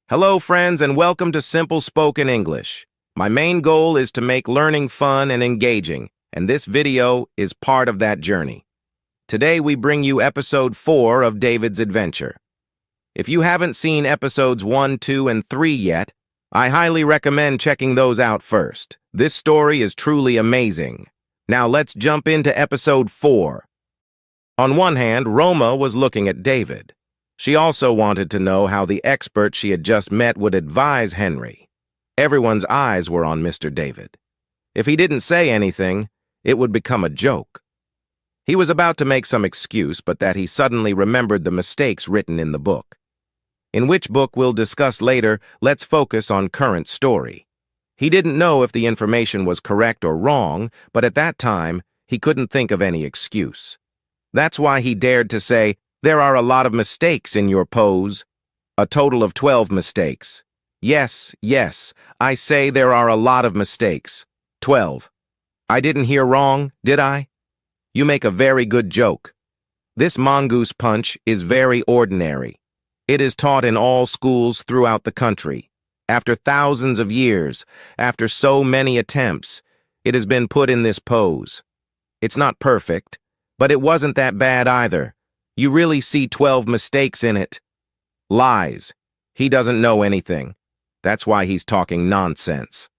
Hello, friends, and welcome to Simple Spoken English. My main goal is to make learning fun and engaging, and this video is part of that journey. Today, we bring you episode 4 of David's adventure. If you haven't seen episodes 1, 2, and 3 yet, I highly recommend checking those out first. This story is truly amazing. Now let's jump into episode 4. On one hand, Roma was looking at David. She also wanted to know how the expert she had just met would advise Henry. Everyone's eyes were on Mr. David. If he didn't say anything, it would become a joke. He was about to make some excuse, but that he suddenly remembered the mistakes written in the book. In which book we'll discuss later, let's focus on current story. He didn't know if the information was correct or wrong, but at that time, he couldn't think of any excuse. That's why he dared to say, "There are a lot of mistakes in your pose. A total of 12 mistakes. Yes, I say there are a lot of mistakes. 12. I didn't hear wrong, did I? You make a very good joke. This mongoose punch is very ordinary. It is taught in all schools throughout the country. After thousands of years, after so many attempts, it has been put in this pose. It's not perfect, but it wasn't that bad either. You really see 12 mistakes in it." Lies. He doesn't know anything. That's why he's talking nonsense.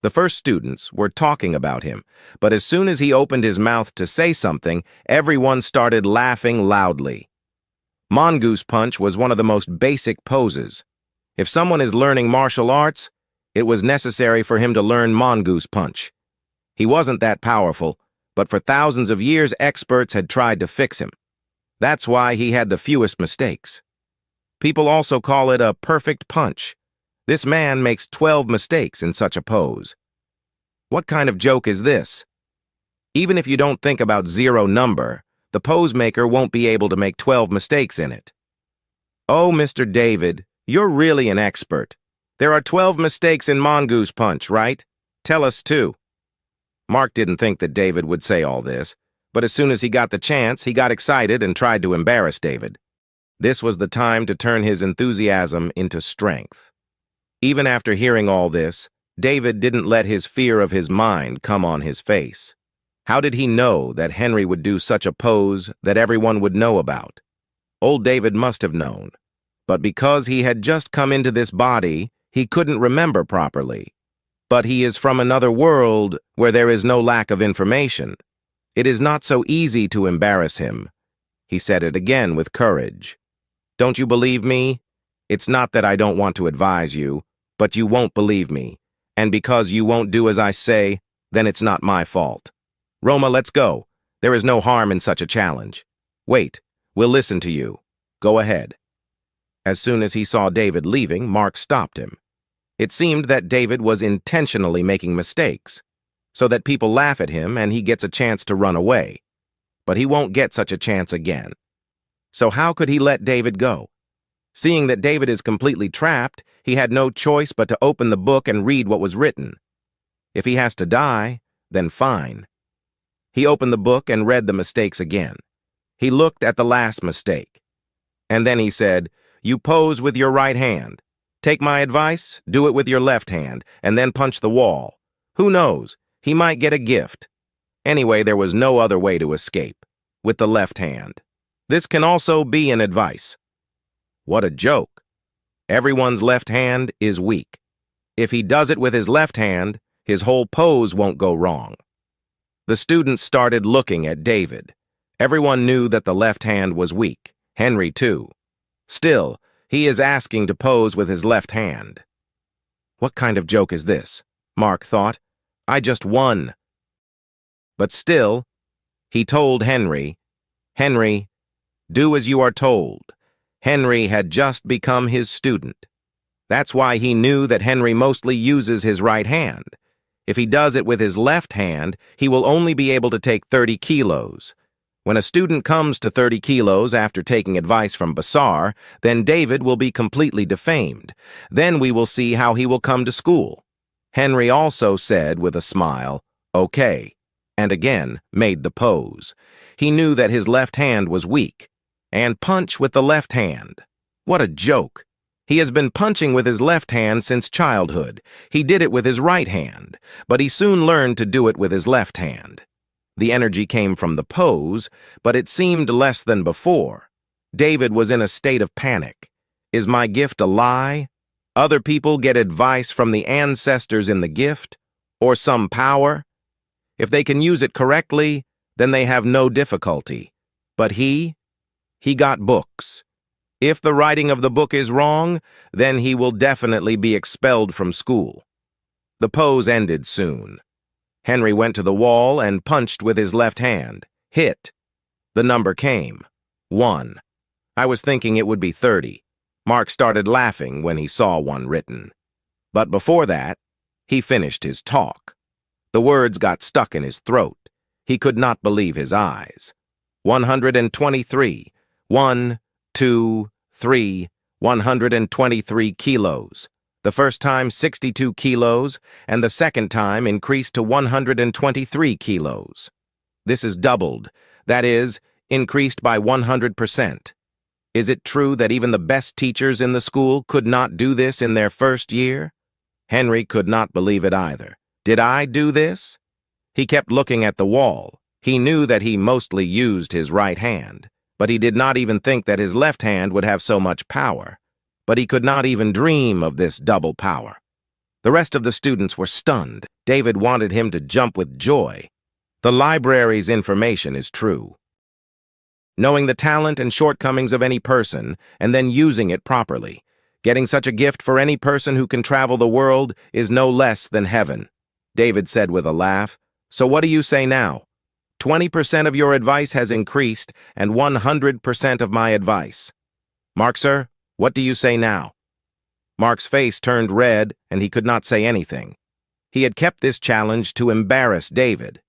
The first students were talking about him, but as soon as he opened his mouth to say something, everyone started laughing loudly. Mongoose punch was one of the most basic poses. If someone is learning martial arts, it was necessary for him to learn mongoose punch. He wasn't that powerful, but for thousands of years, experts had tried to fix him. That's why he had the fewest mistakes. People also call it a perfect punch. This man makes 12 mistakes in such a pose. What kind of joke is this? Even if you don't think about zero number, the pose maker won't be able to make 12 mistakes in it. Oh, Mr. David, you're really an expert. There are 12 mistakes in mongoose punch, right? Tell us too. Mark didn't think that David would say all this, but as soon as he got the chance, he got excited and tried to embarrass David. This was the time to turn his enthusiasm into strength. Even after hearing all this, David didn't let his fear of his mind come on his face. How did he know that Henry would do such a pose that everyone would know about? Old David must have known. But because he had just come into this body, he couldn't remember properly. But he is from another world where there is no lack of information. It is not so easy to embarrass him. He said it again with courage. Don't you believe me? It's not that I don't want to advise you, but you won't believe me. And because you won't do as I say, then it's not my fault. Roma, let's go. There is no harm in such a challenge. Wait, we'll listen to you. Go ahead. As soon as he saw David leaving, Mark stopped him. It seemed that David was intentionally making mistakes, so that people laugh at him and he gets a chance to run away. But he won't get such a chance again. So how could he let David go? Seeing that David is completely trapped, he had no choice but to open the book and read what was written. If he has to die, then fine. He opened the book and read the mistakes again. He looked at the last mistake. And then he said, "You pose with your right hand. Take my advice, do it with your left hand, and then punch the wall. Who knows? He might get a gift." Anyway, there was no other way to escape, with the left hand. This can also be an advice. What a joke. Everyone's left hand is weak. If he does it with his left hand, his whole pose won't go wrong. The students started looking at David. Everyone knew that the left hand was weak, Henry too. Still, he is asking to pose with his left hand. What kind of joke is this? Mark thought. I just won. But still, he told Henry, "Henry, do as you are told." Henry had just become his student. That's why he knew that Henry mostly uses his right hand. If he does it with his left hand, he will only be able to take 30 kilos. When a student comes to 30 kilos after taking advice from Basar, then David will be completely defamed. Then we will see how he will come to school. Henry also said with a smile, "Okay," and again made the pose. He knew that his left hand was weak. And punch with the left hand. What a joke! He has been punching with his left hand since childhood. He did it with his right hand, but he soon learned to do it with his left hand. The energy came from the pose, but it seemed less than before. David was in a state of panic. Is my gift a lie? Other people get advice from the ancestors in the gift, or some power. If they can use it correctly, then they have no difficulty. But he got books. If the writing of the book is wrong, then he will definitely be expelled from school. The pose ended soon. Henry went to the wall and punched with his left hand. Hit. The number came. 1. I was thinking it would be 30. Mark started laughing when he saw 1 written. But before that, he finished his talk. The words got stuck in his throat. He could not believe his eyes. 123. 1, 2, 3, 123 kilos. The first time 62 kilos, and the second time increased to 123 kilos. This is doubled, that is, increased by 100%. Is it true that even the best teachers in the school could not do this in their first year? Henry could not believe it either. Did I do this? He kept looking at the wall. He knew that he mostly used his right hand, but he did not even think that his left hand would have so much power. But he could not even dream of this double power. The rest of the students were stunned. David wanted him to jump with joy. The library's information is true. Knowing the talent and shortcomings of any person, and then using it properly. Getting such a gift for any person who can travel the world is no less than heaven. David said with a laugh, "So what do you say now? 20% of your advice has increased, and 100% of my advice. Mark, sir, what do you say now?" Mark's face turned red, and he could not say anything. He had kept this challenge to embarrass David,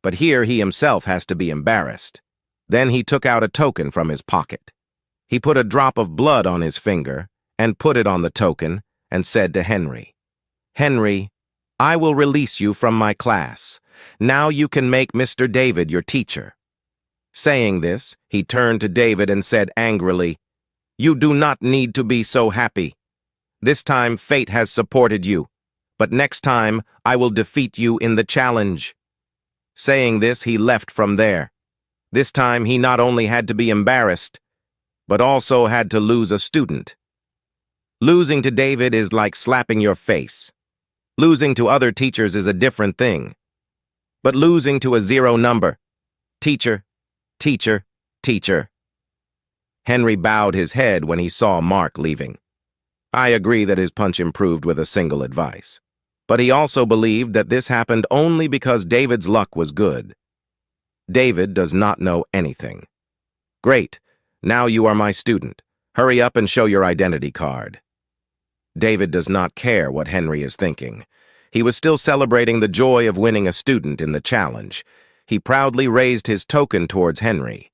but here he himself has to be embarrassed. Then he took out a token from his pocket. He put a drop of blood on his finger and put it on the token and said to Henry, "Henry, I will release you from my class. Now you can make Mr. David your teacher." Saying this, he turned to David and said angrily, "You do not need to be so happy. This time fate has supported you, but next time I will defeat you in the challenge." Saying this, he left from there. This time he not only had to be embarrassed, but also had to lose a student. Losing to David is like slapping your face. Losing to other teachers is a different thing. But losing to a 0 number, teacher, teacher, teacher. Henry bowed his head when he saw Mark leaving. I agree that his punch improved with a single advice. But he also believed that this happened only because David's luck was good. David does not know anything. Great, now you are my student. Hurry up and show your identity card. David does not care what Henry is thinking. He was still celebrating the joy of winning a student in the challenge. He proudly raised his token towards Henry.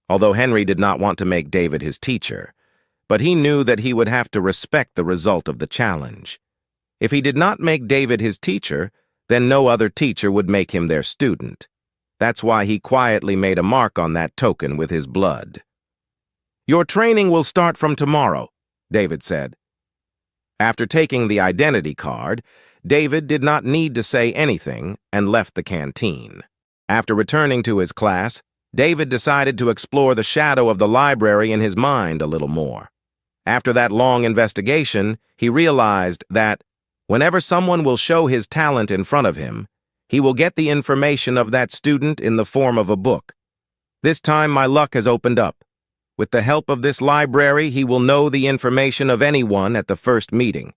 Although Henry did not want to make David his teacher, but he knew that he would have to respect the result of the challenge. If he did not make David his teacher, then no other teacher would make him their student. That's why he quietly made a mark on that token with his blood. "Your training will start from tomorrow," David said. After taking the identity card, David did not need to say anything and left the canteen. After returning to his class, David decided to explore the shadow of the library in his mind a little more. After that long investigation, he realized that whenever someone will show his talent in front of him, he will get the information of that student in the form of a book. This time my luck has opened up. With the help of this library, he will know the information of anyone at the first meeting,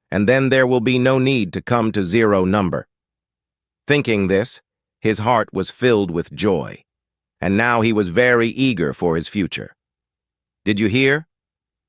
and then there will be no need to come to 0 number. Thinking this, his heart was filled with joy, and now he was very eager for his future. Did you hear?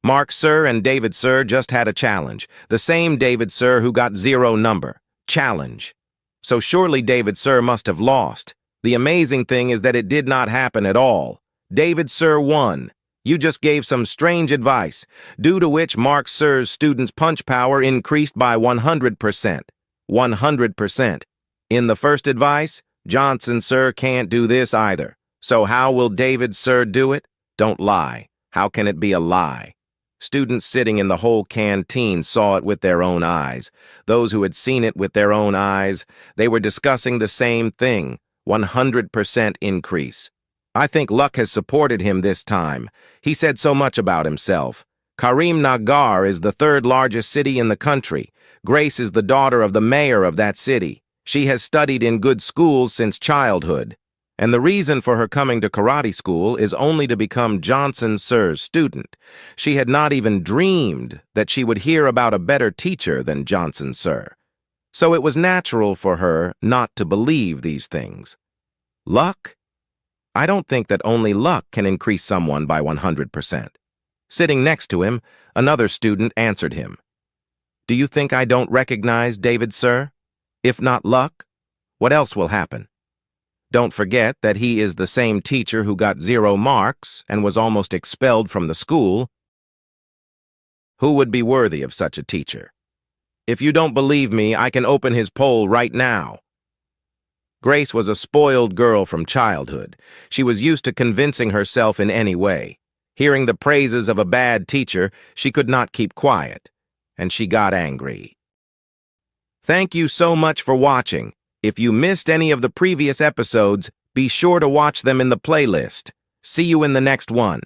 Mark Sir and David Sir just had a challenge, the same David Sir who got 0 number. Challenge. So surely David Sir must have lost. The amazing thing is that it did not happen at all. David Sir won. You just gave some strange advice, due to which Mark Sir's students' punch power increased by 100%. 100%. In the first advice, Johnson Sir can't do this either. So how will David Sir do it? Don't lie. How can it be a lie? Students sitting in the whole canteen saw it with their own eyes. Those who had seen it with their own eyes, they were discussing the same thing, 100% increase. I think luck has supported him this time. He said so much about himself. Karim Nagar is the third largest city in the country. Grace is the daughter of the mayor of that city. She has studied in good schools since childhood. And the reason for her coming to karate school is only to become Johnson Sir's student. She had not even dreamed that she would hear about a better teacher than Johnson Sir. So it was natural for her not to believe these things. Luck? I don't think that only luck can increase someone by 100%. Sitting next to him, another student answered him. Do you think I don't recognize David Sir? If not luck, what else will happen? Don't forget that he is the same teacher who got 0 marks and was almost expelled from the school. Who would be worthy of such a teacher? If you don't believe me, I can open his poll right now. Grace was a spoiled girl from childhood. She was used to convincing herself in any way. Hearing the praises of a bad teacher, she could not keep quiet, and she got angry. Thank you so much for watching. If you missed any of the previous episodes, be sure to watch them in the playlist. See you in the next one.